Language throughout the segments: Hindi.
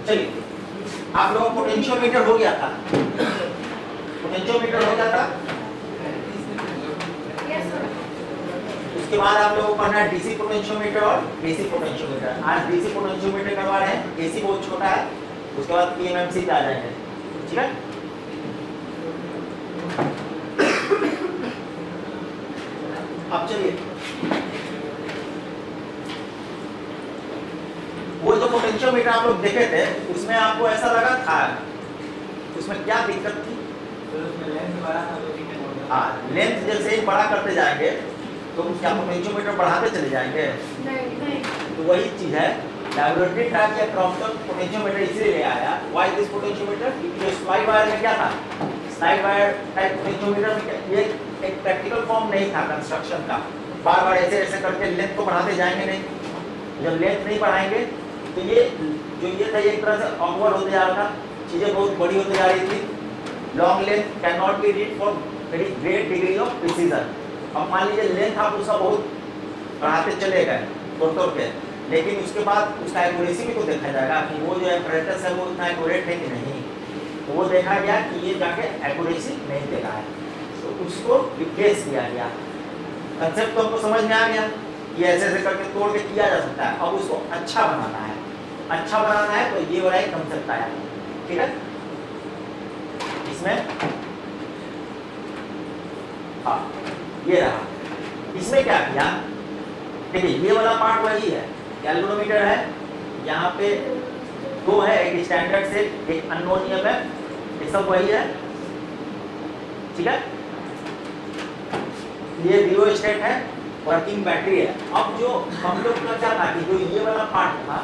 चलिए आप लोगों को पोटेंशियोमीटर हो गया था, पोटेंशियोमीटर हो गया था। उसके बाद आप लोगों को पढ़ना है डीसी पोटेंशियोमीटर और एसी पोटेंशियोमीटर। आज डीसी पोटेंशियोमीटर करवा रहे हैं, एसी बहुत छोटा है, उसके बाद पीएमएमसी पे आ जाएंगे, ठीक है। अब चलिए वो जो पोटेंशियोमीटर आप लोग देखे थे उसमें आपको ऐसा लगा था, उसमें क्या दिक्कत थी? हाँ, लेंथ जैसे ही बड़ा करते जाएंगे तो क्या पोटेंशियोमीटर बढ़ाते चले जाएंगे? नहीं। तो वही चीज है, लेबोरेटरी टाइप या क्रॉम्पटन पोटेंशियोमीटर इसलिए ले आया। Why this potentiometer? जो स्लाइड वायर में क्या था, स्लाइड वायर टाइप पोटेंशियोमीटर में ये एक प्रैक्टिकल फॉर्म नहीं था कंस्ट्रक्शन का। बार बार ऐसे ऐसे करके लेंथ को बढ़ाते जाएंगे नहीं, जब लेंथ नहीं बढ़ाएंगे तो ये जो ये था एक तरह से ऑकवर्ड होते जा रहा था, चीजें बहुत बड़ी होती जा रही थी। Long length can not be read for very great degree of precision. अब मान लीजिए लेंथ आप उसका बहुत बढ़ाते चले गए तोड़ के, लेकिन उसके बाद उसका एक्यूरेसी भी तो देखा जाएगा कि वो जो एपरेटस है वो इतना एक्यूरेट है कि नहीं। तो वो देखा गया कि ये जाके एक्यूरेसी नहीं दे रहा है, तो उसको रिप्लेस किया गया। कंसेप्ट तो हमको समझ में आ गया कि ऐसे ऐसे करके तोड़ के किया जा सकता है। अब उसको अच्छा बनाना है, अच्छा बनाना है तो ये वाला एक कंसेप्ट आया, ठीक है। इसमें हाँ ये रहा, इसमें क्या किया, देखिए ये वाला पार्ट वही है, गैल्वेनोमीटर है, यहाँ पे दो है, एक स्टैंडर्ड से एक अननोन ईएमएफ, ये सब वही है, ठीक है। ये जीरो स्टेट है, वर्किंग बैटरी है। अब जो हम लोग का क्या था कि जो ये वाला पार्ट था,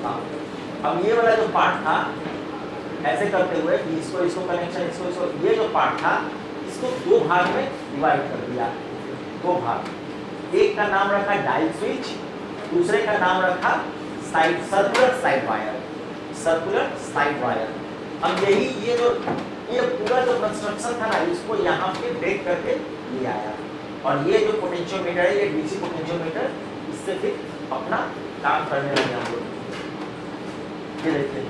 हाँ, अब ये वाला जो पार्ट था ऐसे करते हुए कि इसको कनेक्शन इसको ये जो पार्ट था इसको दो भाग में डिवाइड कर दिया, दो भाग। एक का नाम रखा डायल स्विच, दूसरे का नाम रखा side circular side wire, circular side wire. अब यही ये पूरा जो कंस्ट्रक्शन था ना इसको यहाँ पे ब्रेक करके ले आया, और ये जो पोटेंशियोमीटर है ये डीसी पोटेंशियोमीटर, इससे फिर अपना काम करने लगे हम लोग। ये देखिए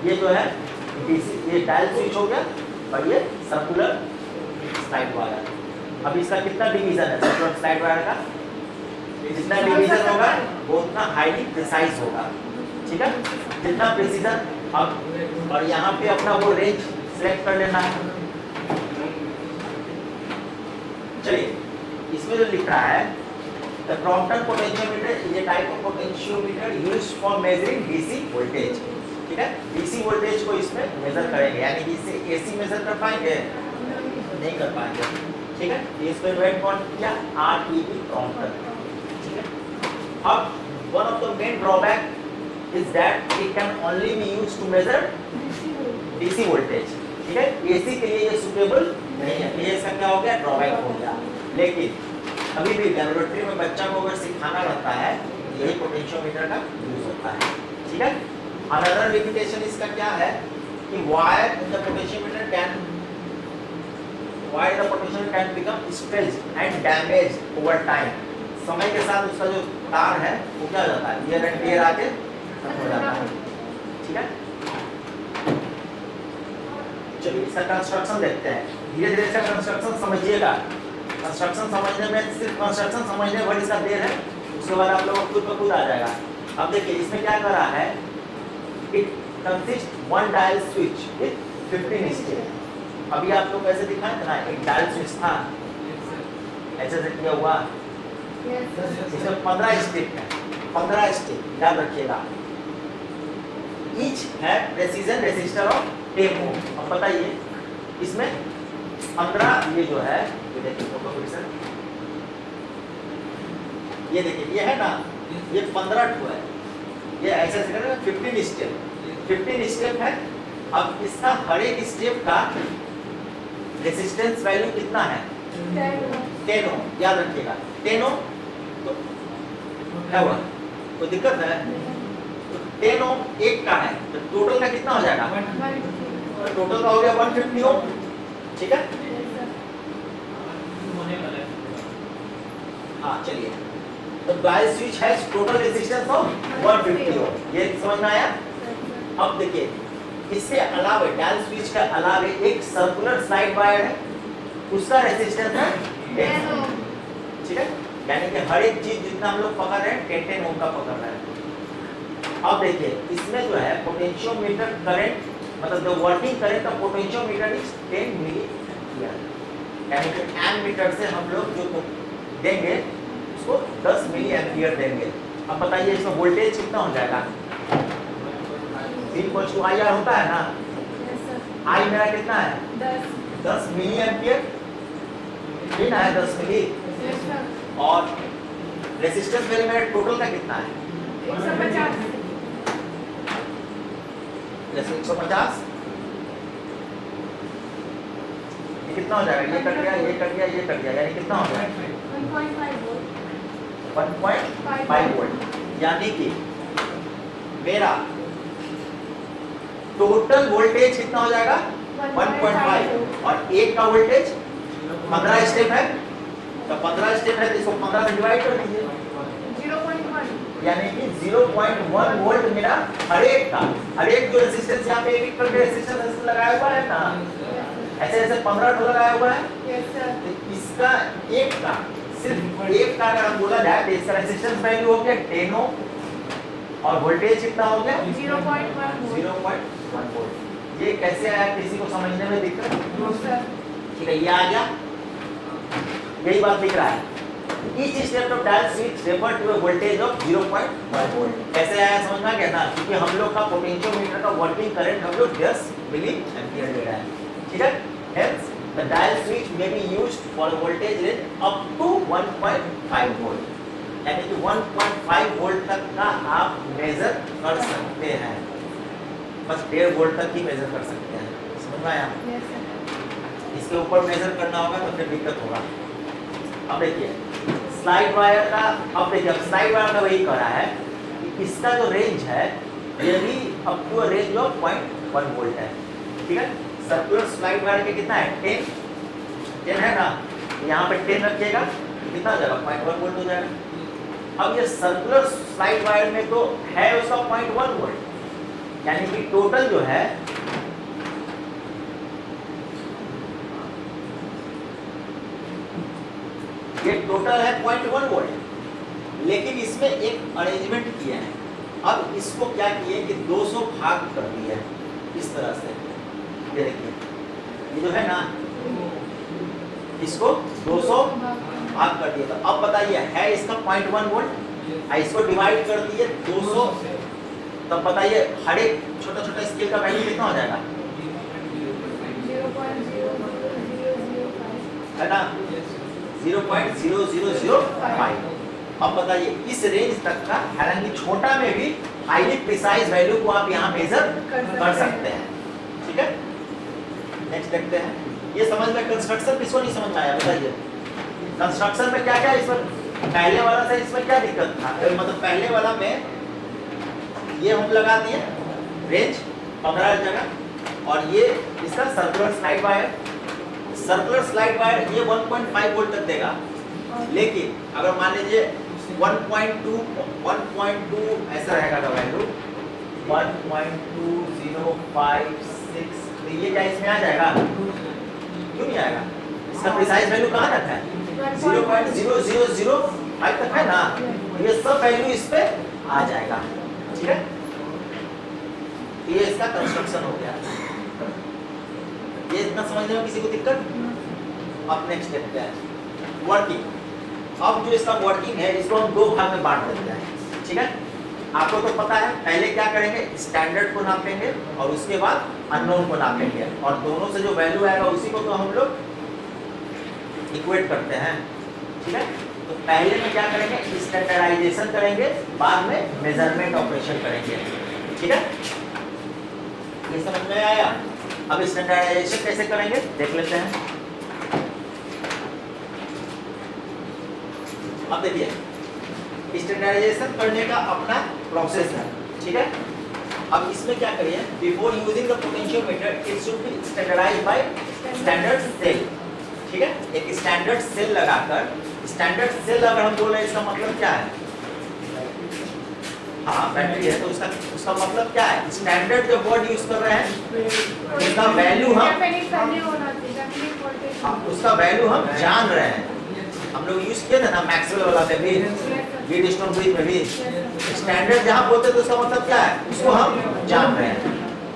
ये जो है डीसी, ये डायल स्विच हो गया और ये सर्कुलर साइड वायर। अब इसका कितना डिवीजन है सर्कुलर साइड वायर का, जितना डिवीजन होगा वो उतना हाईली प्रिसाइज होगा, ठीक है। जितना प्रिसीजन, अब और यहाँ पे अपना वो रेंज सेलेक्ट कर लेना है। चलिए इसमें जो लिख रहा है The Crompton potentiometer is a type of potentiometer used for measuring DC voltage, ठीक है। DC वोल्टेज को इसमें मेजर करेंगे, यानी कि इससे AC मेजर कर पाएंगे नहीं कर पाएंगे, ठीक है। इसमें वेट कौन किया, RTP Crompton, ठीक है। अब one of the main drawback is that it can only be used to measure DC voltage, ठीक है। AC के लिए ये सुटेबल नहीं है, ये इसका क्या हो गया, ड्रॉबैक हो गया। लेकिन अभी भी लैबोरेटरी में बच्चा को अगर सिखाना रहता है यही पोटेंशियोमीटर का यूज होता है, ठीक है। अनदर लिमिटेशन इसका क्या है कि wire in the potentiometer can become stretched and damaged over time. समय के साथ उसका जो तार है वो क्या हो जाता है, वियर एंड टियर आके खत्म हो जाता है, ठीक है। चलिए इसका कंस्ट्रक्शन देखते हैं, धीरे धीरे इसका कंस्ट्रक्शन समझिएगा। कंस्ट्रक्शन समझने में सिर्फ कंस्ट्रक्शन समझने भर इसका देर है, उसके बाद आप लोगों को खुद ब खुद आ जाएगा। अब देखिए इसमें क्या कर रहा है, it consist one dial switch with 15 step. अभी आप लोग कैसे दिखाए थे ना, एक डायल स्विच था ऐसे से किया हुआ, इसमें 15 स्टेप है, 15 स्टेप याद रखिएगा। ईच है प्रेसिजन रेसिस्टर ऑफ 10 ओम। अब बताइए इसमें 15 ये जो है, ये देखिए फोटो फिर ये देखिए ये है ना, ये 15 ठो है, ये ऐसे ऐसे करेंगे 15 स्टेप है। अब इसका हर एक स्टेप का रेजिस्टेंस वैल्यू कितना है, 10 ओम, याद रखिएगा 10 ओम। तो क्या हुआ, कोई दिक्कत है, तो 10 ओम एक का है तो टोटल का कितना हो जाएगा, टोटल का हो गया 150 ओम, ठीक है। हाँ चलिए, तो dial switch has total resistance of 150 ओम, ये समझ में आया। अब देखिए इसके अलावा डायल स्विच के अलावा एक सर्कुलर स्लाइड वायर है, उसका रेजिस्टेंस है 10 ओम, ठीक है। यानी कि हर एक चीज जितना हम लोग पकड़ रहे हैं 10 ओम का पकड़ रहे हैं। अब देखिए इसमें जो है पोटेंशियोमीटर करंट, मतलब the working current of potentiometer is 10 milli ampere, यानी कि एमीटर से हम लोग जो देंगे उसको 10 मिली एम्पियर देंगे। अब बताइए इसमें वोल्टेज कितना हो जाएगा, IR होता है ना, आई मेरा कितना है 10 मिली एम्पियर, ठीक है 10 मिली, और रेजिस्टेंस वैल्यू मेरा टोटल का कितना है 150, जैसे 150, ये कितना हो जाएगा, ये कट गया, ये कट गया, ये कट गया, यानी कितना हो जाएगा 1.5 वोल्ट। यानी कि मेरा टोटल वोल्टेज कितना हो जाएगा 1.5, और एक का वोल्टेज 15 स्टेप है, तो 15 स्टेप है तो इसको 15 से डिवाइड कर दीजिए, 0.1, यानी कि 0.1 वोल्ट मेरा हर एक जो रेजिस्टेंस यहाँ पे एक करके रेजिस्टेंस लगाया हुआ है ना, ऐसे ऐसे 15 ठो लगाया हुआ है, तो इसका एक का सिर्फ एक का अगर हम बोला जाए तो इसका रेजिस्टेंस वैल्यू हो गया 10 ओम, और वोल्टेज कितना हो गया 0.1 वोल्ट। ये कैसे आया, किसी को समझने में दिक्कत? ठीक है, ये आ गया, यही बात दिख रहा है। Each step of dial switch refer to a voltage of 0.1 volt. कैसे आया समझ में आ गया ना, क्योंकि हम लोग का पोटेंशियोमीटर का वर्किंग करंट हम लोग 10 मिली एम्पियर ले रहा है, ठीक है। Hence the dial switch may be used for a voltage range up to 1.5 volt, यानी कि 1.5 वोल्ट तक का आप मेजर कर सकते हैं, बस 1.5 वोल्ट तक ही मेजर कर सकते हैं, समझ में आया? इसके ऊपर मेजर करना होगा तो फिर दिक्कत होगा। अब देखिए स्लाइड वायर का, अब देखिए अब स्लाइड वायर का वही कह रहा है कि इसका जो रेंज है ये भी up to range of 0.1 volt है, ठीक है। सर्कुलर स्लाइड वायर के कितना है 10 है ना, यहाँ पे 10 रखिएगा कितना हो जाएगा 0.1 वोल्ट हो जाएगा। अब ये सर्कुलर स्लाइड वायर में तो है उसका 0.1 वोल्ट, यानी कि टोटल जो है ये टोटल है 0.1 वोल्ट, लेकिन इसमें एक अरेंजमेंट किया है। अब इसको क्या किए कि 200 भाग कर दिया है इस तरह से, ये देखिए ये जो है ना इसको 200 भाग कर दिया। तो अब बताइए है इसका 0.1 वोल्ट, इसको डिवाइड कर दिए 200, तब बताइए हर एक छोटा छोटा स्केल का वैल्यू कितना हो जाएगा, है ना 0.0005। अब बताइए इस रेंज तक का, हालांकि छोटा में भी हाईली प्रिसाइज वैल्यू को आप यहाँ मेजर कर सकते हैं, ठीक है। नेक्स्ट देखते हैं, ये समझ में कंस्ट्रक्शन किसको नहीं समझ में आया बताइए, कंस्ट्रक्शन में क्या क्या इसमें पहले वाला से इसमें क्या दिक्कत था, मतलब पहले वाला में ये हम लगा दिए रेंज 15 जगह, और ये इसका circular slide wire, circular slide wire ये 1.5 वोल्ट तक देगा, लेकिन अगर मान लीजिए 1.2 ऐसा रहेगा का वैल्यू 1.2056, तो ये क्या इसमें आ जाएगा, क्यों नहीं आएगा, इसका प्रिसाइज वैल्यू कहाँ तक है 0.0005 तक है ना, ये सब वैल्यू इस पे आ जाएगा, ठीक है। ये इसका कंस्ट्रक्शन हो गया, ये इतना समझने में किसी को दिक्कत? अब नेक्स्ट देखते हैं वर्किंग। अब जो इसका वर्किंग है इसको हम दो भाग में बांट देते हैं, ठीक है। आपको तो पता है पहले क्या करेंगे, स्टैंडर्ड को नापेंगे और उसके बाद अननोन को नापेंगे, और दोनों से जो वैल्यू आएगा उसी को तो हम लोग इक्वेट करते हैं, ठीक है। तो पहले में क्या करेंगे, स्टैंडर्डाइजेशन करेंगे, बाद में मेजरमेंट ऑपरेशन करेंगे, ठीक है। ये समझ में आया? अब स्टैंडर्डाइजेशन कैसे करेंगे देख लेते हैं। अब देखिए स्टैंडर्डाइजेशन करने का अपना प्रोसेस है, ठीक है। अब इसमें क्या करिए, before using the potentiometer it should be standardised by standard cell, ठीक है। एक स्टैंडर्ड सेल लगाकर स्टैंडर्ड सेल अगर हम बोल रहे हैं इसका मतलब क्या है? हाँ बैटरी है तो उसका मतलब क्या है? स्टैंडर्ड जो वर्ड यूज कर रहे हैं उसका वैल्यू उसका वैल्यू हम जान रहे हैं। हम लोग यूज किए थे ना मैक्सवेल वाला में भी, वीटस्टोन ब्रिज में भी। स्टैंडर्ड जहाँ बोलते हैं तो उसका मतलब क्या है? उसको हम जान रहे हैं,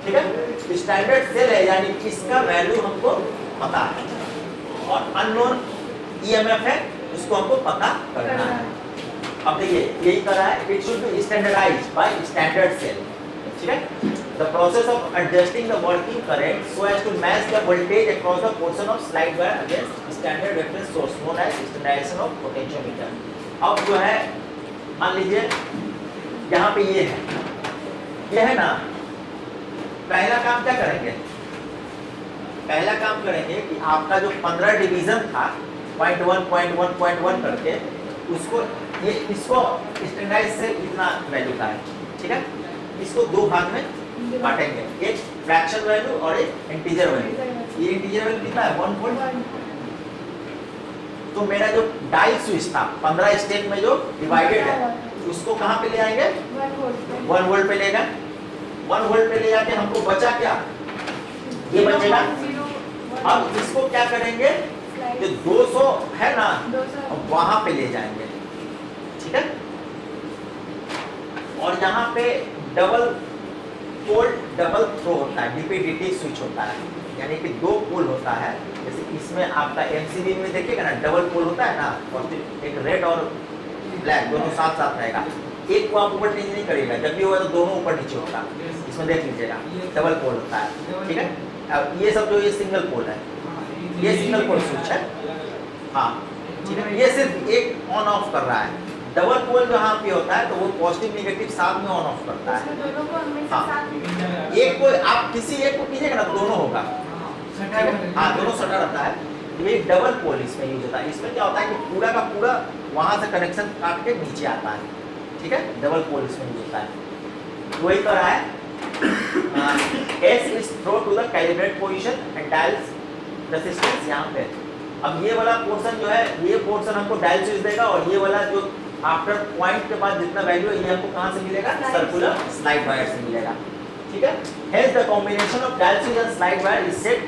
ठीक है। स्टैंडर्ड सेल है यानी इसका वैल्यू हमको पता है, और अननोन ईएमएफ है उसको हमको पता करना है। अब देखिए यही करा है, it should be standardised by standard cell, ठीक है। The process of adjusting the working current so as to match the voltage across the portion of slide wire against standard reference source known as standardisation of potentiometer. अब जो है मान लीजिए यहाँ पे ये है ना, पहला काम क्या करेंगे? पहला काम करेंगे कि आपका जो 15 डिवीजन था 0.1 करके उसको इसको स्टैंडर्डाइज से इतना वैल्यू का है, ठीक है। इसको दो भाग में बांटेंगे, एक फ्रैक्शन वैल्यू और एक इंटीजर वैल्यू। ये इंटीजर वैल्यू कितना है? 1 वोल्ट। तो मेरा जो डायल स्विच था 15 स्टेप में जो डिवाइडेड है उसको कहाँ पे ले आएंगे? 1 वोल्ट पे लेगा। 1 वोल्ट पे ले जाके हमको बचा क्या? ये बचेगा। अब इसको क्या करेंगे? जो 200 है ना वहां पे ले जाएंगे, ठीक है। और यहाँ पे डबल पोल डबल थ्रो होता है, डीपीडीटी स्विच होता है, यानी कि 2 पोल होता है। जैसे इसमें आपका एमसीबी में देखिएगा ना डबल पोल होता है ना, और एक रेड और ब्लैक दोनों साथ साथ रहेगा। एक को आप ऊपर नीचे नहीं करिएगा, जब भी होगा तो दोनों ऊपर नीचे होगा। इसमें देख लीजिएगा डबल पोल होता है, ठीक है। अब ये सब जो ये सिंगल पोल है, ये सिंगल पोल स्विच है, हाँ ठीक है। ये सिर्फ एक ऑन ऑफ कर रहा है। डबल पोल जहाँ पे होता है तो वो पॉजिटिव नेगेटिव साथ में ऑन ऑफ करता है। हाँ एक को आप किसी एक को कीजिएगा ना दोनों होगा, हाँ दोनों सटा रहता है। ये डबल पोल इसमें यूज होता है। इसमें क्या होता है कि पूरा का पूरा वहां से कनेक्शन काट के नीचे आता है, ठीक है। डबल पोल इसमें यूज होता है। वही कर रहा है S is throw to the calibrate position and dials resistance यहाँ पे। अब ये वाला पोर्शन जो है, ये पोर्शन हमको डायल स्विच देगा, और ये वाला जो आफ्टर पॉइंट के बाद जितना वैल्यू है ये हमको कहाँ से मिलेगा? सर्कुलर स्लाइड वायर से मिलेगा, ठीक है। Hence the combination of dial switch and slide wire is set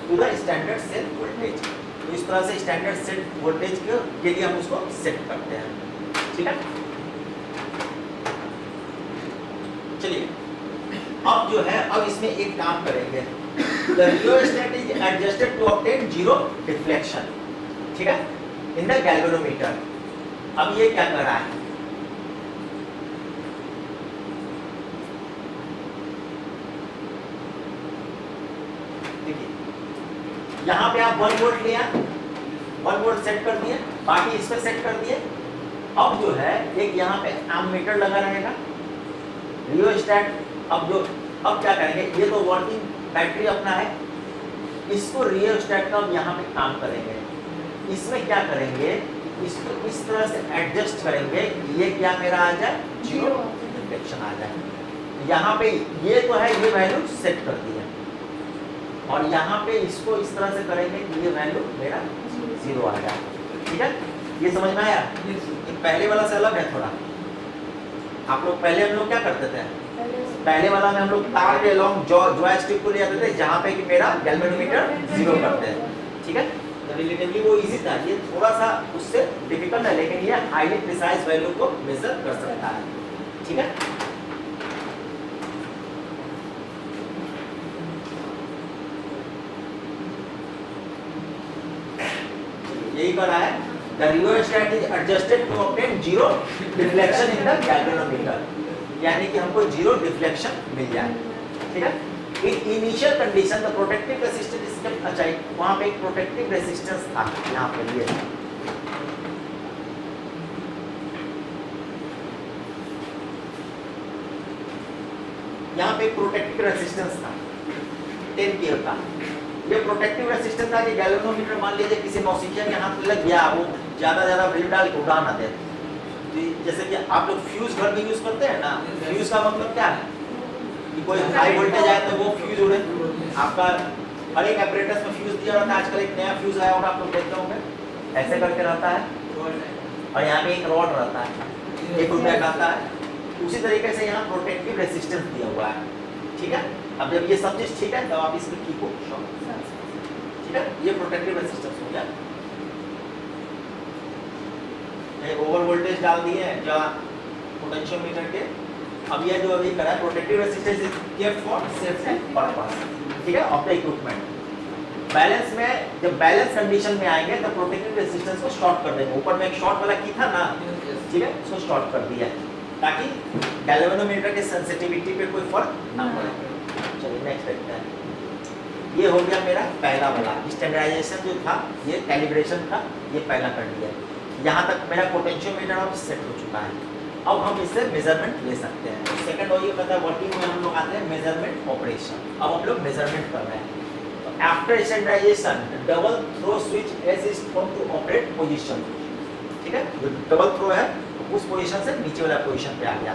to the standard cell voltage. तो इस तरह से स्टैंडर्ड सेल वोल्टेज के लिए हम उसको सेट करते हैं, ठीक है। चलिए अब जो है, अब इसमें एक काम करेंगे। The rheostat is adjusted to obtain zero deflection, ठीक है, in the galvanometer। अब ये क्या कर रहा है? देखिए यहाँ पे आप 1 वोल्ट लिया, 1 वोल्ट सेट कर दिए, बाकी इस पे सेट कर दिए। अब जो है एक यहाँ पे एमीटर लगा रहेगा रियोस्टैट। अब क्या करेंगे? ये तो वर्किंग बैटरी अपना है, इसको रियोस्टैट का अब यहाँ पे काम करेंगे। इसमें क्या करेंगे? इसको इस तरह से एडजस्ट करेंगे, ये क्या मेरा आ जाए? जीरो डिफ्लेक्शन आ जाए। यहाँ पे ये तो है, ये वैल्यू सेट कर दी है, और यहाँ पे इसको इस तरह से करेंगे कि ये वैल्यू मेरा 0 आ जाए, ठीक है। ये समझ में आया? पहले वाला से अलग है थोड़ा। आप लोग पहले हम लोग क्या करते थे? पहले वाला में हम लोग तार के लॉन्ग जॉयस्टिक को ले जाते थे, जहाँ पे कि मेरा गैल्वेनोमीटर 0 करते हैं, ठीक है। रिलेटिवली वो इजी था, ये थोड़ा सा उससे डिफिकल्ट है, लेकिन ये हाईली प्रिसाइज वैल्यू को मेजर कर सकता है, ठीक है। यही कर रहा है। The rheostat is adjusted to obtain zero deflection in the galvanometer, यानी कि हमको 0 डिफ्लेक्शन मिल जाए, ठीक है। In initial condition the protective resistance is kept. अच्छा वहां पे एक प्रोटेक्टिव रेजिस्टेंस था, यहाँ पे ये यहाँ पे एक प्रोटेक्टिव रेजिस्टेंस था 10 के का। ये प्रोटेक्टिव रेजिस्टेंस था कि गैल्वेनोमीटर मान लीजिए किसी नौसिखिया के हाथ लग गया, वो ज्यादा वैल्यू डाल के उड़ा ना दे। जैसे कि आप लोग फ्यूज घर में यूज करते हैं ना, फ्यूज का मतलब क्या है कि कोई हाई वोल्टेज आए तो वो फ्यूज उड़े। आपका हर एक एपरेटस में फ्यूज दिया रहता है। आजकल एक नया फ्यूज आया होगा, आप लोग देखते होंगे, ऐसे करके रहता है, और यहाँ पे एक रॉड रहता है, 1 रुपया का आता है। उसी तरीके से यहाँ प्रोटेक्टिव रेसिस्टेंस दिया हुआ है, ठीक है। अब जब ये सब चीज ठीक है तब आप इसकी की को शॉर्ट, ठीक है। ये प्रोटेक्टिव रेसिस्टेंस हो गया। ओवर वोल्टेज डाल दिए जहाँ पोटेंशियोमीटर के। अब ये जो अभी करा है protective resistance is kept for safety purpose, ठीक है, ऑफ द इक्विपमेंट। बैलेंस में जब बैलेंस कंडीशन में आएंगे तो प्रोटेक्टिव रेसिस्टेंस को शॉर्ट कर देंगे। ऊपर में एक शॉर्ट वाला की था ना, ठीक है, उसको शॉर्ट कर दिया ताकि गैल्वेनोमीटर के सेंसिटिविटी पे कोई फर्क ना पड़े। चलिए नेक्स्ट देखते हैं। ये हो गया मेरा पहला वाला स्टैंडर्डाइजेशन जो था, ये कैलिब्रेशन था, ये पहला कर लिया। यहाँ तक मेरा पोटेंशियोमीटर अब सेट हो चुका है। अब हम इससे मेजरमेंट ले सकते हैं। सेकंड और ये पता है वर्किंग में हम लोग आते हैं मेजरमेंट ऑपरेशन। अब हम लोग मेजरमेंट कर रहे हैं। After standardisation double throw switch S is form to operate position, ठीक है। जो डबल थ्रो है उस पोजीशन से नीचे वाला पोजीशन पे आ गया,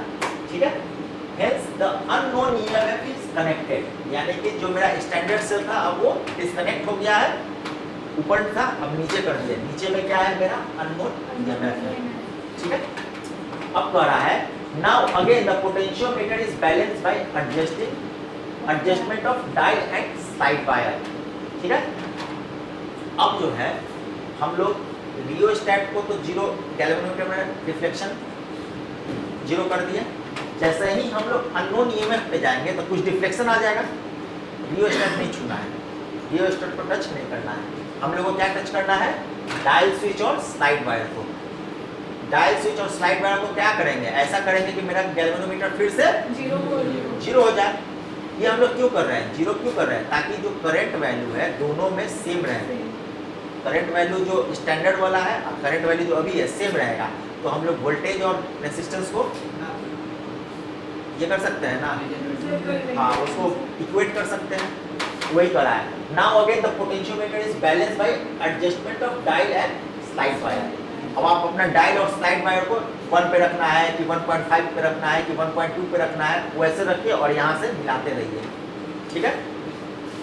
ठीक है। Hence the unknown EMF is connected, यानी कि जो मेरा स्टैंडर्ड सेल था अब वो डिस्कनेक्ट हो गया है। ऊपर था अब नीचे कर दिया। नीचे में क्या है मेरा अननोन EMF है, ठीक है। अब कह रहा है now again the potentiometer is balanced by adjustment of dial and slide wire, ठीक है। अब जो है हम लोग रियोस्टैट को तो जीरो, गैल्वेनोमीटर में डिफ्लेक्शन जीरो कर दिया। जैसे ही हम लोग अननोन EMF पे जाएंगे तो कुछ डिफ्लेक्शन आ जाएगा। रियोस्टैट नहीं छूना है, रियोस्टैट को टच नहीं करना है। हम लोग को क्या टच करना है? डायल स्विच और स्लाइड वायर को। डायल स्विच और स्लाइड वायर को क्या करेंगे? ऐसा करेंगे कि मेरा गैल्वेनोमीटर फिर से जीरो हो जाए। ये हम लोग क्यों कर रहे हैं? जीरो क्यों कर रहे हैं? ताकि जो करंट वैल्यू है दोनों में सेम रहे। करंट वैल्यू जो स्टैंडर्ड वाला है और करंट वैल्यू जो अभी है सेम रहेगा, तो हम लोग वोल्टेज और रेसिस्टेंस को ये कर सकते हैं ना, हाँ, उसको इक्वेट कर सकते हैं। वही करा है। Now again the potentiometer is balanced bye adjustment of dial and slide wire. अब आप अपना डायल और स्लाइड वायर को 1 पे रखना है कि 1.5 पे रखना है कि 1.2 पे रखना है, वैसे रखिए और यहाँ से मिलाते रहिए, ठीक है।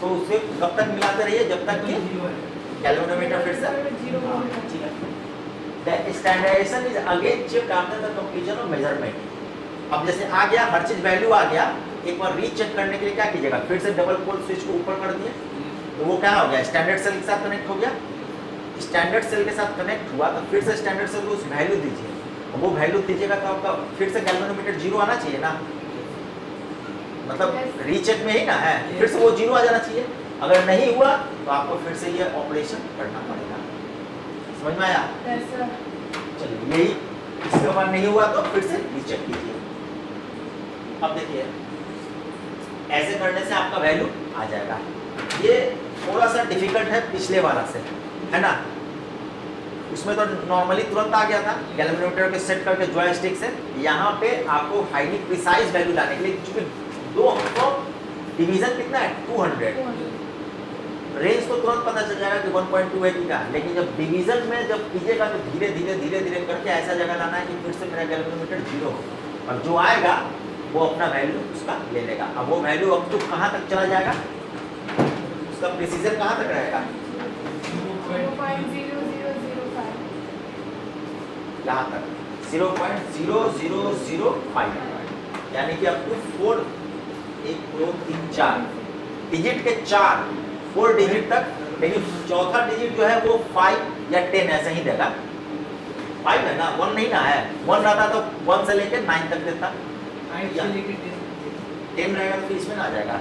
तो उसे कब तक मिलाते रहिए? जब तक कि गैल्वेनोमीटर फिर से ठीक है। The standardisation is again checked after the completion of measurement. अब जैसे आ गया, हर चीज वैल्यू आ गया, एक बार रीचेक करने के लिए क्या कीजिएगा? फिर से डबल पोल स्विच को ऊपर कर दिए, तो वो क्या हो गया? स्टैंडर्ड सेल के साथ कनेक्ट हो गया। स्टैंडर्ड सेल के साथ कनेक्ट हुआ तो फिर से स्टैंडर्ड सेल को उस वैल्यू दीजिए। वो वैल्यू दीजिएगा तो आपका फिर से गैल्वेनोमीटर जीरो आना चाहिए ना, मतलब रीचेक में ही ना है, फिर से वो जीरो आ जाना चाहिए। अगर नहीं हुआ तो आपको फिर से ये ऑपरेशन करना पड़ेगा। समझ में आया? चलिए, यही इसके बाद नहीं हुआ तो फिर से रीचेक कीजिए। अब देखिए, ऐसे करने से आपका वैल्यू आ जाएगा। ये थोड़ा सा डिफिकल्ट है पिछले वाला से, है ना। उसमें तो नॉर्मली तुरंत आ गया था गैल्वेनोमीटर के सेट करके जॉयस्टिक से। यहाँ पे आपको हाईली प्रिसाइज वैल्यू लाने के लिए, क्योंकि दो अंकों डिवीजन कितना है? 200। रेंज तो तुरंत पता चल जाएगा कि 1.2 है क्या, लेकिन जब डिवीजन में जब कीजिएगा तो धीरे धीरे धीरे धीरे करके ऐसा जगह लाना है कि फिर से मेरा गैल्वेनोमीटर जीरो हो, और जो आएगा वो अपना वैल्यू उसका ले लेगा। अब वो वैल्यू अब तो कहाँ तक चला जाएगा? उसका प्रिसीजन कहाँ तक रहेगा? 0.0005 यहाँ तक 0.0005, यानी कि अब तो 4 1 2 3 4 डिजिट के 4 डिजिट तक। लेकिन चौथा डिजिट जो है वो 5 या 10 ऐसे ही देगा। 5 है ना, 1 नहीं ना है। 1 रहता तो 1 से लेकर 9 तक देता। 10 रहेगा तो इसमें ना आ जाएगा।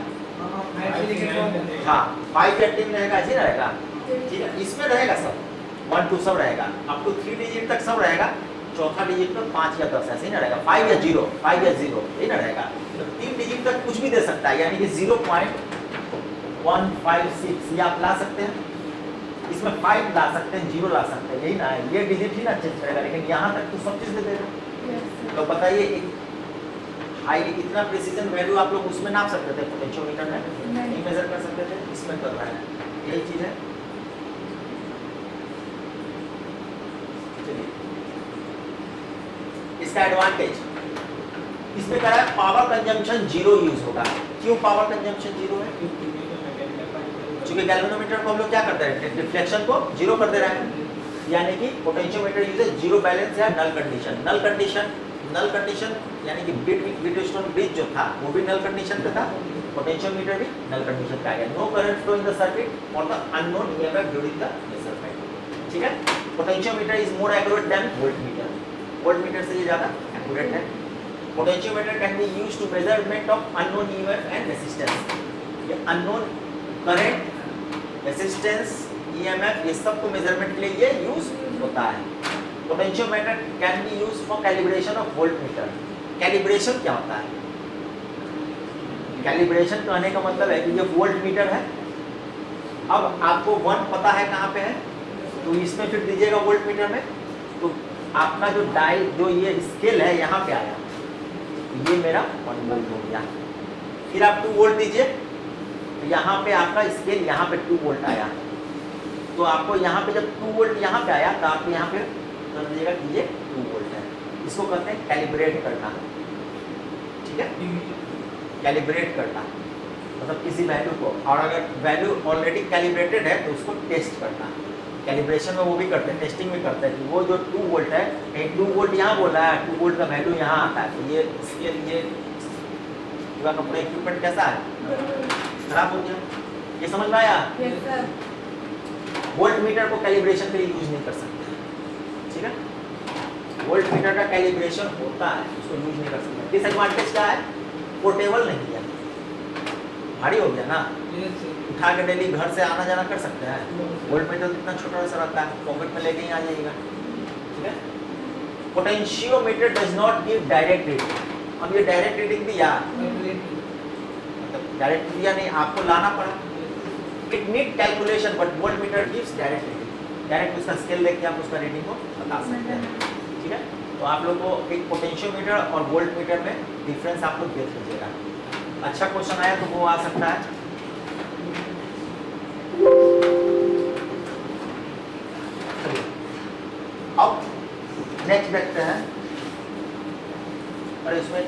हाँ, 5 या 10 रहेगा, ऐसे रहेगा, ठीक है। इसमें रहेगा सब 1 2 सब रहेगा, अप टू 3 डिजिट तक सब रहेगा। चौथा डिजिट में 5 या 10 ऐसे ही ना रहेगा। 5 या 0 ये ना रहेगा। तो 3 डिजिट तक कुछ भी दे सकता है, यानी कि 0.156 ये आप ला सकते हैं। इसमें 5 ला सकते हैं, 0 ला सकते हैं, यही ना है। ये डिजिट ही ना चेंज करेगा, लेकिन यहाँ तक तो सब चीज़ दे देगा। तो बताइए, हाईली कितना प्रिसीजन वैल्यू आप लोग उसमें नाप सकते थे? पोटेंशियोमीटर में नहीं मेजर कर सकते थे, इसमें कर रहा है। यही चीज़ है। चलिए, इसका एडवांटेज इसमें क्या है? पावर कंजम्पशन जीरो यूज होगा। क्यों पावर कंजम्पशन जीरो है? क्योंकि गैल्वेनोमीटर को हम लोग क्या करते हैं? डिफ्लेक्शन को जीरो कर दे रहे हैं। यानी कि पोटेंशियोमीटर यूजेस जीरो बैलेंस या नल कंडीशन। नल कंडीशन यानी कि व्हीटस्टोन ब्रिज जो था वो भी नल कंडीशन पे था, पोटेंशियोमीटर भी नल कंडीशन का है। No current flow in the circuit और the unknown EMF during the measurement. ठीक है, potentiometer is more accurate than voltmeter, voltmeter से ये ज्यादा एक्यूरेट है। Potentiometer can be used to measurement of unknown EMF and resistance. ये अननोन करंट, रेजिस्टेंस, ईएमएफ ये सब को मेजरमेंट के लिए ये यूज होता है। Potentiometer can be used for calibration of voltmeter. Calibration क्या होता है? कैलिब्रेशन कहने का मतलब है कि ये वोल्टमीटर है, अब आपको 1 पता है कहाँ पे है, तो इसमें फिर दीजिएगा वोल्टमीटर में, तो आपका जो डायल जो ये स्केल है यहाँ पे आया, ये मेरा 1 वोल्ट हो गया। फिर आप 2 वोल्ट दीजिए, तो यहाँ पे आपका स्केल यहाँ पे 2 वोल्ट आया, तो आपको यहाँ पे जब 2 वोल्ट यहाँ पे आया तो आपको यहाँ पे कर दीजिएगा कि ये 2 वोल्ट है। इसको कहते हैं कैलिब्रेट करना। ठीक है, कैलिब्रेट करना मतलब किसी वैल्यू को, और अगर वैल्यू ऑलरेडी कैलिब्रेटेड है तो उसको टेस्ट करना। कैलिब्रेशन में वो भी करते हैं, टेस्टिंग में करते हैं कि वो जो 2 वोल्ट है, कहीं 2 वोल्ट यहाँ बोला है, 2 वोल्ट का वैल्यू यहाँ आता है, तो ये इसके लिए पूरा कंपनी इक्विपमेंट कैसा है, खराब हो गया। ये समझ में आया? वोल्ट मीटर को कैलिब्रेशन के लिए यूज नहीं कर सकते। ठीक है, वोल्ट मीटर का कैलिब्रेशन होता है, उसको यूज नहीं कर सकते। डिसएडवांटेज क्या है? पोर्टेबल नहीं है, भारी हो गया ना, उठा के डेली घर से आना जाना कर सकते हैं। वोल्ट मीटर इतना छोटा सा रहता है, पॉकेट में लेके ही आ जाएगा। ठीक है, potentiometer does not give direct reading. अब ये डायरेक्ट रीडिंग दिया, मतलब डायरेक्ट दिया नहीं, आपको लाना पड़ा। It need calculation but voltmeter gives direct reading. Direct उसका स्केल लेके आप उसका रीडिंग को बता सकते हैं। ठीक है, तो आप लोग को एक पोटेंशियोमीटर और वोल्टमीटर में डिफरेंस आप लोग देख लीजिएगा। अच्छा क्वेश्चन आया तो वो आ सकता है। अब नेक्स्ट देखते हैं, और इसमें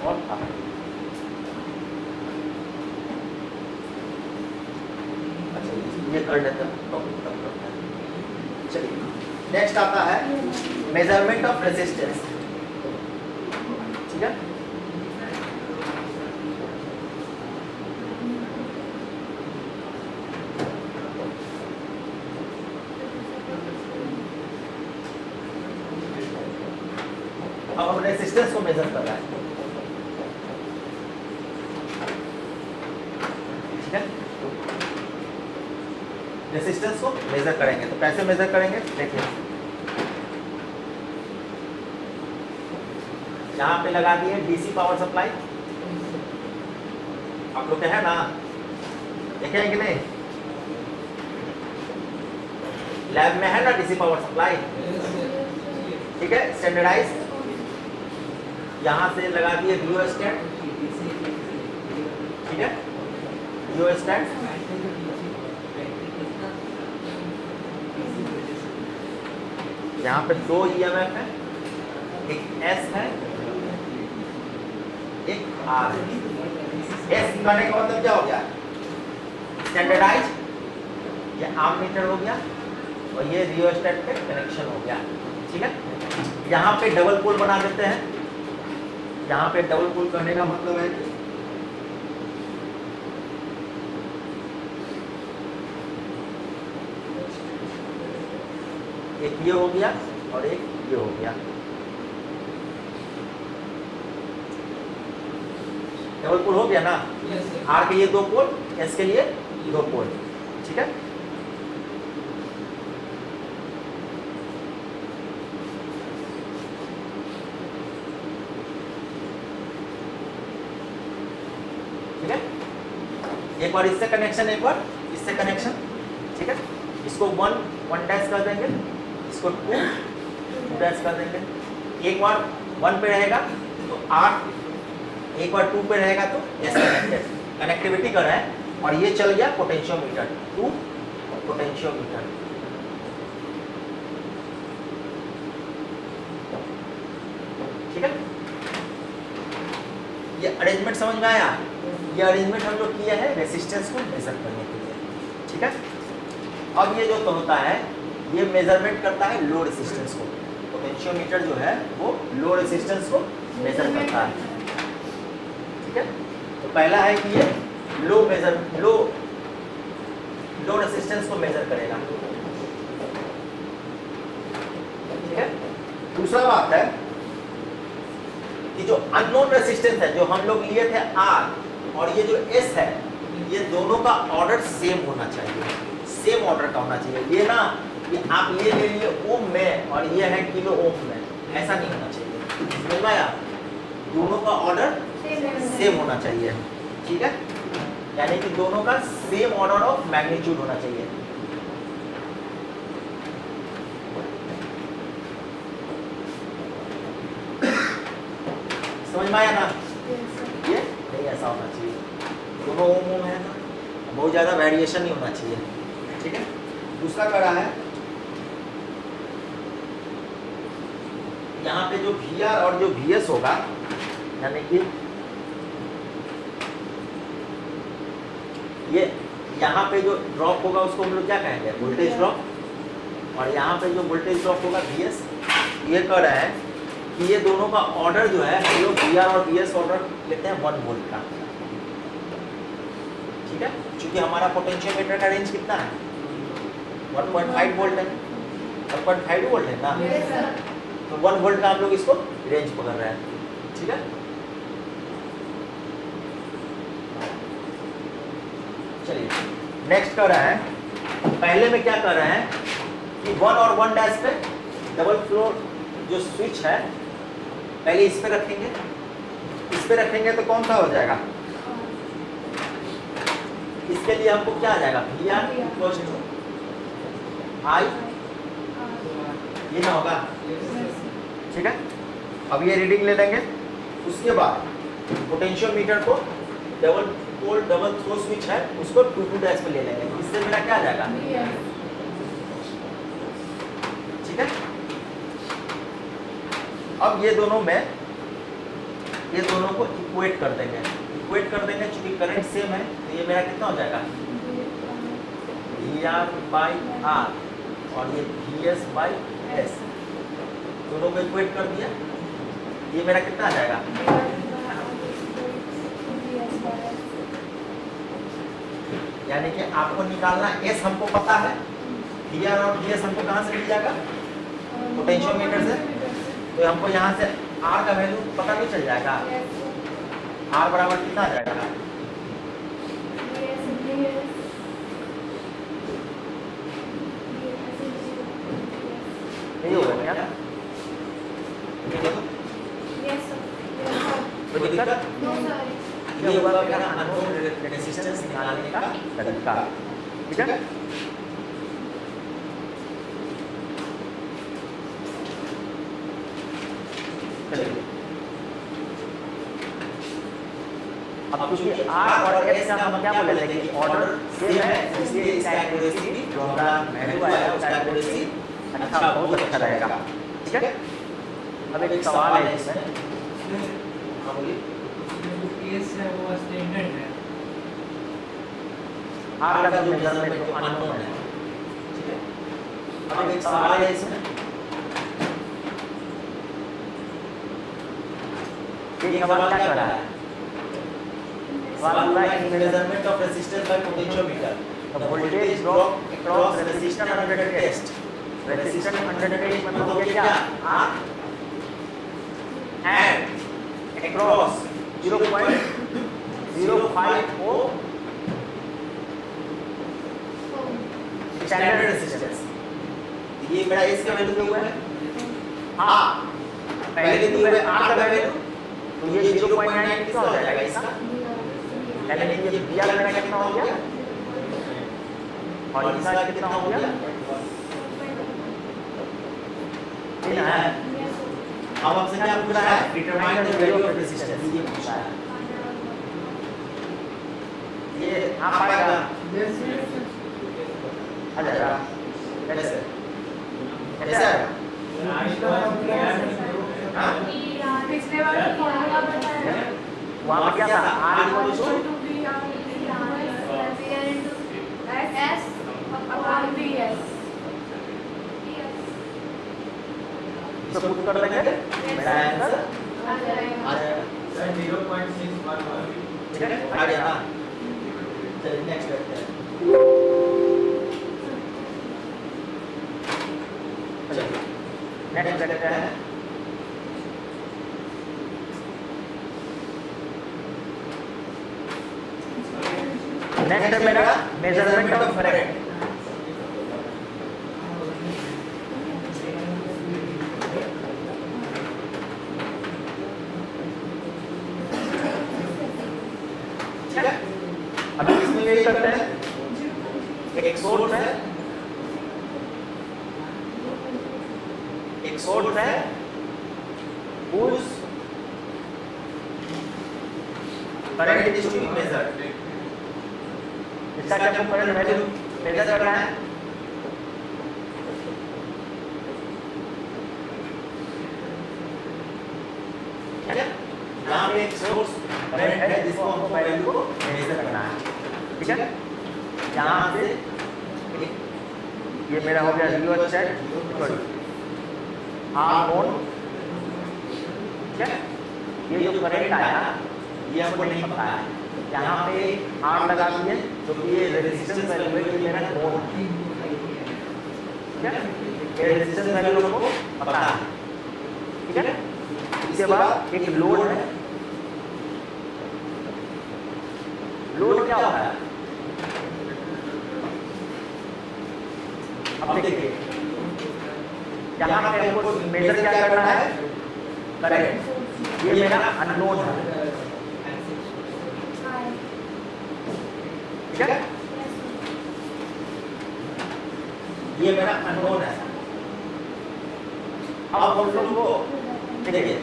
और था ये कर लेते हैं टॉपिक तक करते हैं। चलिए नेक्स्ट आता है मेजरमेंट ऑफ रेजिस्टेंस। ठीक है, अब हम रेजिस्टेंस को मेजर कर रहा है। ठीक है, रेजिस्टेंस को मेजर करेंगे, तो कैसे मेजर करेंगे देखिए, यहाँ पे लगा दिए डीसी पावर सप्लाई, आप लोग है ना, देखे हैं कि नहीं, लैब में है ना डीसी पावर सप्लाई। ठीक है, स्टैंडर्डाइज, यहाँ से लगा दिए रियोस्टेट। ठीक है, रियोस्टेट, यहाँ पे 2 ईएमएफ है, एक एस है, एक आर। एस करने का मतलब क्या हो गया, स्टैंडर्डाइज, ये आर्मीटर हो गया, और ये रियोस्टेट पे कनेक्शन हो गया। ठीक है, यहाँ पे डबल पोल बना देते हैं। यहाँ पे डबल पोल करने का मतलब है कि एक ये हो गया और एक ये हो गया, डबल पोल हो गया ना। आर के लिए 2 पोल, एस के लिए 2 पोल। ठीक है, ठीक है, एक बार इससे कनेक्शन, एक बार इससे कनेक्शन। ठीक है, इसको 1 डैश कर देंगे, इसको 2 डैश कर देंगे। एक बार 1 पे रहेगा तो 8, एक बार 2 पे रहेगा तो एस कनेक्टेड, कनेक्टिविटी कर रहा है। और ये चल गया पोटेंशियोमीटर, 2 पोटेंशियोमीटर। ठीक है, ये अरेंजमेंट समझ में आया? ये अरेंजमेंट हम लोग किया है रेजिस्टेंस को मेजर करने के लिए। ठीक है, अब ये जो होता है ये मेजरमेंट करता है लो रेजिस्टेंस को। पोटेंशियोमीटर जो है वो लो रेजिस्टेंस को मेजर करता है, ठीक है। तो पहला है कि ये लो रेजिस्टेंस को मेजर करेगा, ठीक है। दूसरा बात है कि जो अननोन रेजिस्टेंस है, जो हम लोग लिए थे R और ये जो S है, ये दोनों का ऑर्डर सेम होना चाहिए, सेम ऑर्डर का होना चाहिए। ये ना कि आप ये ले लिए ओम में और ये है किलो ओम में, ऐसा नहीं होना चाहिए, समझ में आया? दोनों का ऑर्डर सेम होना चाहिए, ठीक है। यानी कि दोनों का सेम ऑर्डर ऑफ मैग्नीट्यूड होना चाहिए। समझ में आया ना? ये नहीं ऐसा होना चाहिए, दोनों ओम ओम है ना, बहुत ज्यादा वेरिएशन नहीं होना चाहिए, ठीक है। दूसरा कड़ा है यहाँ पे जो VR और जो VS होगा, यानी कि ये यहाँ पे जो ड्रॉप होगा उसको हम लोग क्या कहेंगे, वोल्टेज ड्रॉप, और यहाँ पे जो वोल्टेज ड्रॉप होगा VS। ये कह रहा है कि ये दोनों का ऑर्डर जो है, हम लोग VR और VS ऑर्डर लेते हैं 1 वोल्ट का, ठीक है। क्योंकि हमारा पोटेंशियोमीटर का रेंज कितना है, 1.5 वोल्ट है, 1.5 वोल्ट है ना, तो 1 वोल्ट का हम लोग इसको रेंज पकड़ रहे हैं, ठीक है। चलिए नेक्स्ट कर रहा है, पहले में क्या कर रहे हैं कि 1 और 1 डैश पे डबल फ्लो जो स्विच है, पहले इस पे रखेंगे, इस पे रखेंगे तो कौन सा हो जाएगा, इसके लिए हमको क्या आ जाएगा, VR इक्वल्स टू I, ये ना होगा, ठीक है। अब ये रीडिंग ले लेंगे, उसके बाद पोटेंशियोमीटर को double pole double throw switch है उसको 2 डैश पे ले लेंगे, इससे मेरा क्या आ जाएगा, ठीक है। अब ये दोनों में ये दोनों को इक्वेट कर देंगे, इक्वेट कर देंगे, चूंकि करंट सेम है तो ये मेरा कितना हो जाएगा, VR/R और ये VS/S, दोनों को इक्वेट कर दिया, ये मेरा कितना आ जाएगा, यानी कि आपको निकालना S हमको पता है, VR और VS हमको कहाँ से मिल जाएगा, पोटेंशियोमीटर से, तो हमको यहाँ से R का वैल्यू पता नहीं चल जाएगा, R बराबर कितना आ जाएगा, नहीं होगा क्या, कोई दिक्कत ये होगा मेरा अननोन रेजिस्टेंस निकालने का तरीका, ठीक है। चलिए अब क्योंकि R और S का हम क्या बोले थे कि ऑर्डर सेम है, इसलिए इसका एक्यूरेसी भी जो हमारा वैल्यू आया उसका एक्यूरेसी अच्छा, बहुत अच्छा रहेगा, ठीक है। अब एक सवाल है इसमें, हाँ बोलिए, केस है वो स्टैंडर्ड है, R का जो मेजरमेंट जो अननोन है, ठीक है। अब एक सवाल है इसमें, ये सवाल क्या कर रहा है, सवाल है measurement of resistance by potentiometer, the voltage drop across resistance under test, resistance under test मतलब ये क्या, R and across 0.05 ohm standard resistance, ये मेरा इसका वैल्यू दिया हुआ है, हाँ पहले दिए हुए R का वैल्यू, तो ये 0.9 कितना हो जाएगा इसका, यानी कि ये VR मेरा कितना हो गया और इसका कितना हो गया, ठीक है। अब आपसे क्या पूछ रहा है, determine the value of resistance, ये पूछा है, ये आ पाएगा, आ जाएगा, कैसे कैसे आएगा, पिछले बार फॉर्मूला बताया, वहाँ क्या था, R equal to S upon VS, पे पुट कर देंगे, मेरा आंसर आ जाएगा। आ जाएगा। सर 0.611 ठीक है, आ गया ना। चलिए नेक्स्ट करते हैं। चलिए नेक्स्ट करते हैं। नेक्स्ट है मेरा मेजरमेंट ऑफ करंट। ठीक है, अभी इसमें यही करते हैं। एक सोर्स है, एक सोर्स है, whose current is to be measured। इसका जब करंट वैल्यू मेजर करना है, ठीक है, यहाँ पे एक सोर्स करंट है जिसको हमको वैल्यू को मेजर करना है। ठीक है, यहाँ से ये मेरा हो गया जीरो सेट आर नोन। ठीक है, ये जो करंट आया ये हमको नहीं पता है, यहाँ पे आर लगा दिए तो ये रेजिस्टेंस वैल्यू है, ये मेरा नोन है। ठीक है, ये रेजिस्टेंस वैल्यू हमको पता है। ठीक है, इसके बाद एक लोड है। लोड क्या होता है? अब देखिए, यहाँ पे हमको मेजर क्या करना है? करंट। ये मेरा अननोन है। ठीक है, ये मेरा अननोन है। अब हम लोग को देखिए,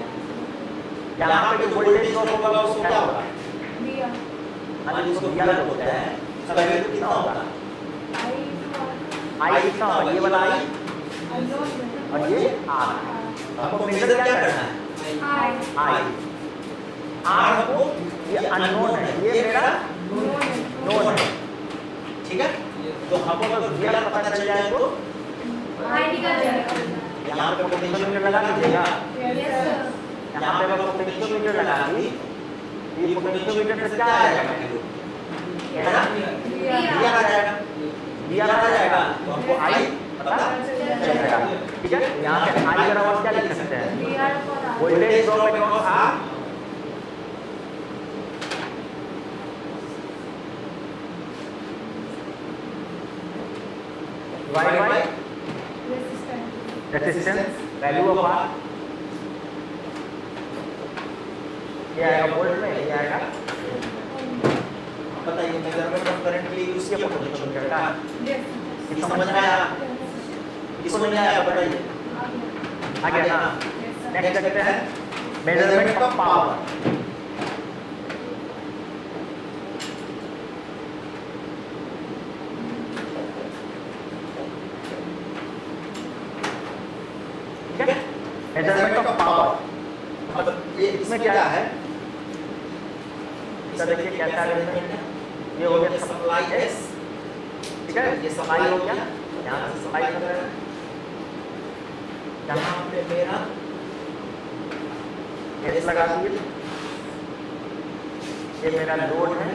यहाँ पे जो वोल्टेज ड्रॉप होगा उसको क्या होगा? हाँ, जिसको दिया होता है उसका वैल्यू कितना होगा? आई कितना होगा? ये वाला आई और ये आर। हमको मेजर क्या करना है? आई। आर हमको ये अननोन है, ये मेरा नोन है। ठीक है, तो हमको अगर दिया पता चल जाए तो यहाँ पे पोटेंशियोमीटर लगा दीजिएगा। यहाँ पे अगर पोटेंशियोमीटर लगा दी, ये पोटेंशियोमीटर से क्या आएगा? है ना, दिया आ जाएगा। दिया आ जाएगा तो हमको आई पता चलेगा। ठीक है, यहाँ पे आई बराबर क्या लिख सकते हैं? Voltage drop across R divided by resistance value of R। ये आएगा वोल्ट में, ये आएगा। बताइए मेजरमेंट ऑफ करंट के लिए यूज किया पोटेंशियोमीटर का। ये समझ में आया? इसको नहीं आया बताइए। आ गया ना। नेक्स्ट करते हैं measurement of power. Measurement of power, मतलब ये इसमें क्या है? इसका देखिए क्या क्या अरेंजमेंट है। ये हो गया सप्लाई एस। ठीक है, ये सप्लाई हो गया, यहाँ से सप्लाई कर रहे हैं। यहाँ पे मेरा एस लगा दिए, ये मेरा लोड है।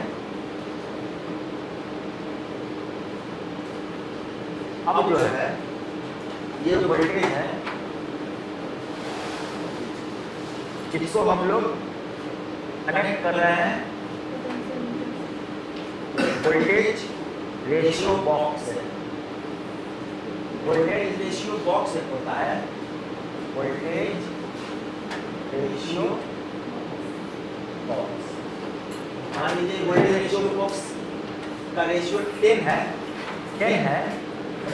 अब जो है ये जो वोल्टेज है इसको हम लोग कनेक्ट कर रहे हैं वोल्टेज रेशियो बॉक्स से। वोल्टेज रेशियो बॉक्स एक होता है, वोल्टेज रेशियो बॉक्स। मान लीजिए वोल्टेज रेशियो बॉक्स का रेशियो 10 है,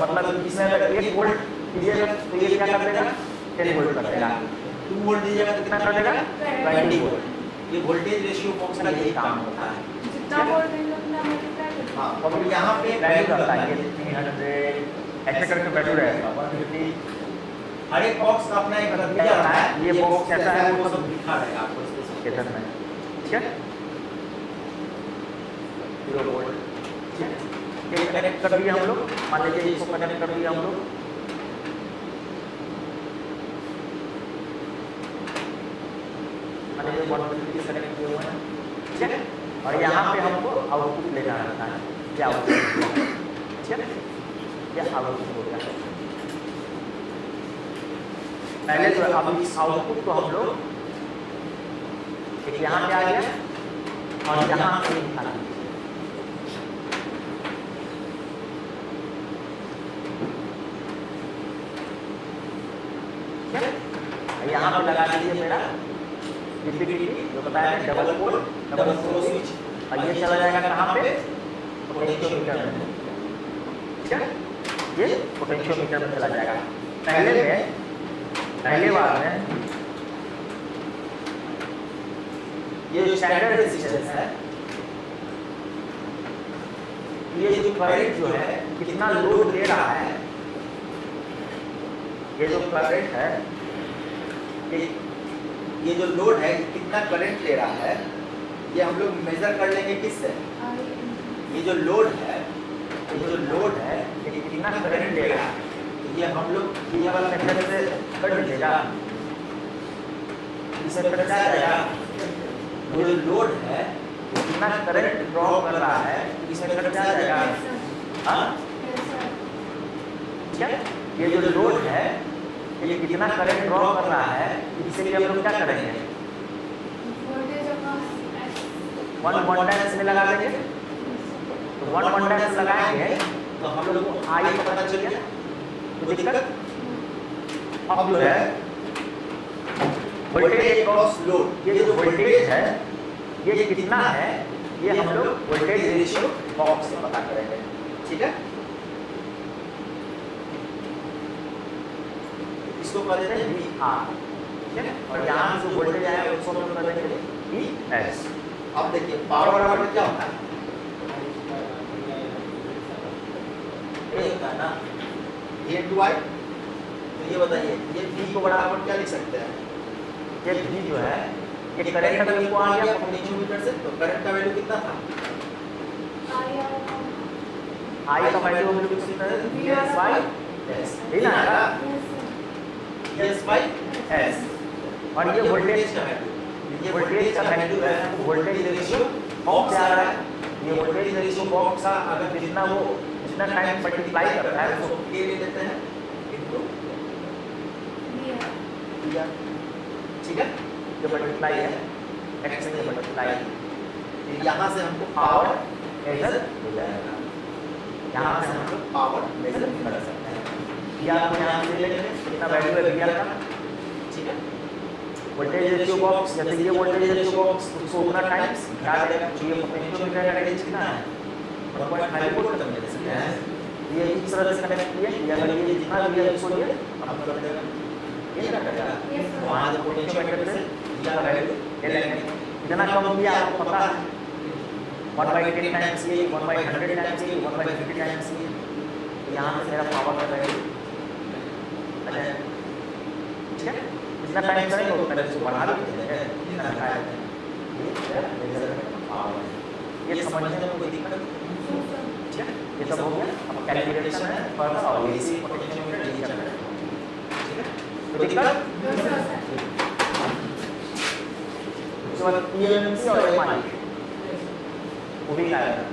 मतलब इसमें अगर 1 वोल्ट दीजिएगा तो ये क्या कर देगा? 10 वोल्ट कर देगा। 2 वोल्ट दीजिएगा तो कितना कर देगा? 20 वोल्ट। ये वोल्टेज रेशियो बॉक्स का यही काम होता है। जितना वोल्ट देंगे उतना मल्टीप्लाई करते हाँ, और यहाँ पे वैल्यू रहता है, ये 300 ऐसे करके वैल्यू रहेगा 150। हर एक बॉक्स का अपना एक नतीजा रहा है। ये बॉक्स कैसा है वो सब लिखा रहेगा आपको स्पेसिफिकेशन में। ठीक है, 0 वोल्ट। ठीक है, ये कनेक्ट कर दिया हम लोग। मान लीजिए इसको कनेक्ट कर दिया हम लोग। मैनेजर बॉटम से कनेक्ट किए हुए हैं, ठीक है। और यहाँ पे हमको आउटपुट लेना रहता है, क्या आउटपुट, ठीक है, ये आउटपुट होता है। पहले तो अब इस आउटपुट को हम लोग एक यहाँ पे आ गया और यहाँ पे निकाल दिया, यहाँ पे लगा दीजिए मेरा डीपीडीटी जो बताया है double pole double throw switch, और ये चला जाएगा कहाँ पे, पोटेंशियोमीटर में, ठीक है, ये पोटेंशियोमीटर में चला जाएगा। पहले बार में ये जो स्टैंडर्ड रेजिस्टेंस है, ये जो करंट जो है कितना लोड दे रहा है, ये जो करंट है, ये जो लोड है कितना करंट ले रहा है, ये हम लोग मेजर कर लेंगे किससे, ये जो लोड है ये कितना करंट ले रहा है, तो ये हम लोग ये वाला मेथड से कर लीजिएगा, इस मेथड से आ जाएगा। जो लोड है वो कितना करंट ड्रॉ कर रहा है, इस मेथड से आ जाएगा, हाँ, ठीक है। ये जो लोड है ये कितना करंट ड्रॉ कर रहा है, इसके लिए हम लोग क्या करेंगे, वन टाइम्स में लगा देंगे, तो वन टाइम्स लगाएंगे तो हम लोग को आई पता चल गया, कोई दिक्कत। अब जो है वोल्टेज क्रॉस लोड, ये जो वोल्टेज है ये कितना है, ये हम लोग वोल्टेज रेशियो बॉक्स से पता करेंगे, ठीक है। इसको कर देते हैं VR, ठीक है, और यहाँ से जो वोल्टेज आया उसको हम कर देंगे VS। अब देखिए पावर बराबर क्या होता है, ये होता है ना A/I, तो ये बताइए ये V को बराबर क्या लिख सकते हैं, ये V जो है ये करंट का वैल्यू आ गया पोटेंशियोमीटर से, तो करंट का वैल्यू कितना था, I का वैल्यू हम लोग लिख सकते हैं VS/S, ठीक है ना, VS/S, और ये वोल्टेज का वैल्यू, ये वोल्टेज का वैल्यू है, वोल्टेज रेशियो बॉक्स आ रहा है, ये वोल्टेज रेशियो बॉक्स का अगर जितना टाइम मल्टीप्लाई करता है उसको K ले लेते हैं इनटू VR, ठीक है, जो मल्टीप्लाई है x से मल्टीप्लाई, फिर यहाँ से हमको पावर मेजर हो जाएगा, यहाँ से हम लोग पावर मेजर कर सकते हैं। VR को यहाँ से ले लेंगे, कितना वैल्यू है VR का, ठीक है, वोल्टेज रेशियो बॉक्स, जैसे ये वोल्टेज रेशियो बॉक्स उसको उतना टाइम्स घटा देगा, ये पोटेंशियोमीटर का रेंज कितना है 1.5 वोल्ट तक मिल सकता है, ये इस तरह से कनेक्ट किया, ये अगर ये जितना भी है उसको ये हम कर देगा, ये क्या करेगा, वहाँ जो पोटेंशियोमीटर से इसका वैल्यू ले लेंगे, इतना कम भी आपको पता है 1/10 टाइम्स ये 1/100 टाइम्स ये 1/50 टाइम्स ये, यहाँ से मेरा पावर का वैल्यू आ जाएगा, ठीक है। जितना टाइम करेंगे उतना इसको बढ़ा देंगे, जितना दिखाया ये समझने में कोई दिक्कत नहीं, ठीक है, ये सब हो गया। अब कैलकुलेशन है पर और एसी पोटेंशियोमीटर यही चल रहा है, ठीक है, तो दिक्कत उसके बाद PMC और MI वो भी आएगा।